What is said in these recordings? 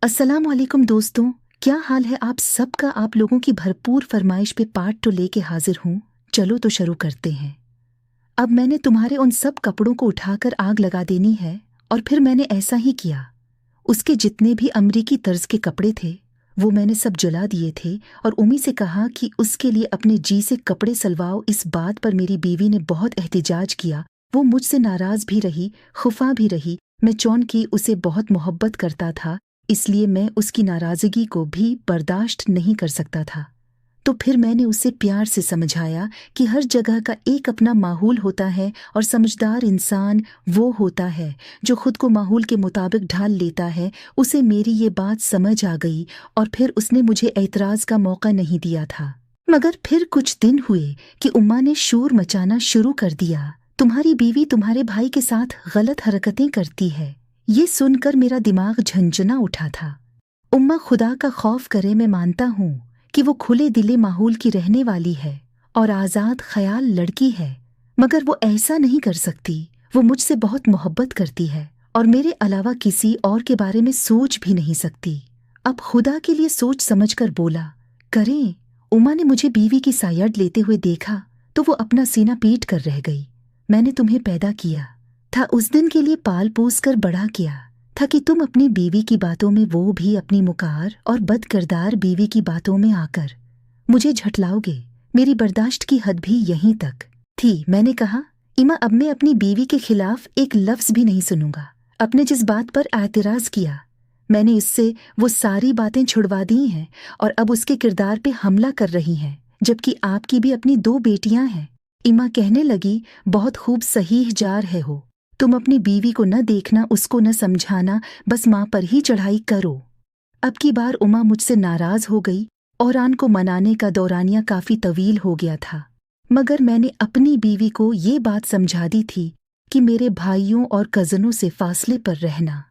अस्सलाम वालेकुम दोस्तों, क्या हाल है आप सबका। आप लोगों की भरपूर फरमाइश पे पार्ट 2 लेके हाजिर हूँ। चलो तो शुरू करते हैं। अब मैंने तुम्हारे उन सब कपड़ों को उठाकर आग लगा देनी है और फिर मैंने ऐसा ही किया। उसके जितने भी अमरीकी तर्ज के कपड़े थे वो मैंने सब जला दिए थे और उम्मी से कहा कि उसके लिए अपने जी से कपड़े सलवाओ। इस बात पर मेरी बीवी ने बहुत एहतिजाज किया। वो मुझसे नाराज भी रही, खुफा भी रही। मैं चौंकी उसे बहुत मोहब्बत करता था, इसलिए मैं उसकी नाराज़गी को भी बर्दाश्त नहीं कर सकता था। तो फिर मैंने उसे प्यार से समझाया कि हर जगह का एक अपना माहौल होता है और समझदार इंसान वो होता है जो खुद को माहौल के मुताबिक ढाल लेता है। उसे मेरी ये बात समझ आ गई और फिर उसने मुझे एतराज़ का मौका नहीं दिया था। मगर फिर कुछ दिन हुए कि उम्मा ने शोर मचाना शुरू कर दिया। तुम्हारी बीवी तुम्हारे भाई के साथ गलत हरकतें करती है। ये सुनकर मेरा दिमाग झंझना उठा था। उम्मा खुदा का खौफ करे, मैं मानता हूँ कि वो खुले दिले माहौल की रहने वाली है और आज़ाद ख्याल लड़की है, मगर वो ऐसा नहीं कर सकती। वो मुझसे बहुत मोहब्बत करती है और मेरे अलावा किसी और के बारे में सोच भी नहीं सकती। अब खुदा के लिए सोच समझकर बोला, करें। उम्मा ने मुझे बीवी की सायड लेते हुए देखा तो वो अपना सीना पीट कर रह गई। मैंने तुम्हें पैदा किया था, उस दिन के लिए पाल पोस कर बड़ा किया था कि तुम अपनी बीवी की बातों में, वो भी अपनी मुकार और बदकिरदार बीवी की बातों में आकर मुझे झटलाओगे। मेरी बर्दाश्त की हद भी यहीं तक थी। मैंने कहा, इमा अब मैं अपनी बीवी के खिलाफ एक लफ्ज भी नहीं सुनूंगा। अपने जिस बात पर एतराज किया मैंने इससे वो सारी बातें छुड़वा दी हैं और अब उसके किरदार पे हमला कर रही हैं, जबकि आपकी भी अपनी 2 बेटियां हैं। इमा कहने लगी, बहुत खूब सही जा रहे हो। तुम अपनी बीवी को न देखना, उसको न समझाना, बस माँ पर ही चढ़ाई करो। अब की बार उमा मुझसे नाराज हो गई और आन को मनाने का दौरानिया काफी तवील हो गया था, मगर मैंने अपनी बीवी को ये बात समझा दी थी कि मेरे भाइयों और कजनों से फासले पर रहना।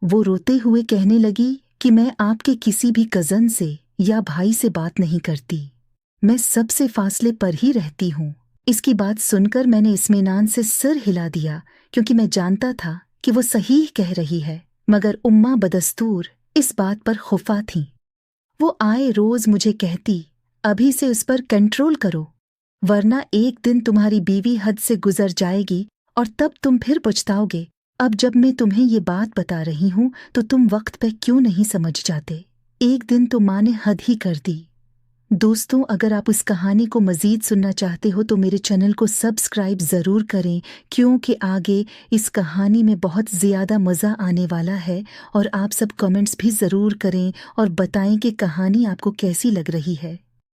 वो रोते हुए कहने लगी कि मैं आपके किसी भी कजन से या भाई से बात नहीं करती, मैं सबसे फासले पर ही रहती हूँ। इसकी बात सुनकर मैंने इत्मीनान से सिर हिला दिया, क्योंकि मैं जानता था कि वो सही कह रही है, मगर उम्मा बदस्तूर इस बात पर खुफा थी। वो आए रोज मुझे कहती, अभी से उस पर कंट्रोल करो, वरना एक दिन तुम्हारी बीवी हद से गुजर जाएगी और तब तुम फिर पछताओगे। अब जब मैं तुम्हें ये बात बता रही हूँ तो तुम वक्त पे क्यों नहीं समझ जाते। एक दिन तो माँ ने हद ही कर दी। दोस्तों, अगर आप उस कहानी को मज़ीद सुनना चाहते हो तो मेरे चैनल को सब्सक्राइब ज़रूर करें, क्योंकि आगे इस कहानी में बहुत ज़्यादा मज़ा आने वाला है। और आप सब कमेंट्स भी ज़रूर करें और बताएं कि कहानी आपको कैसी लग रही है।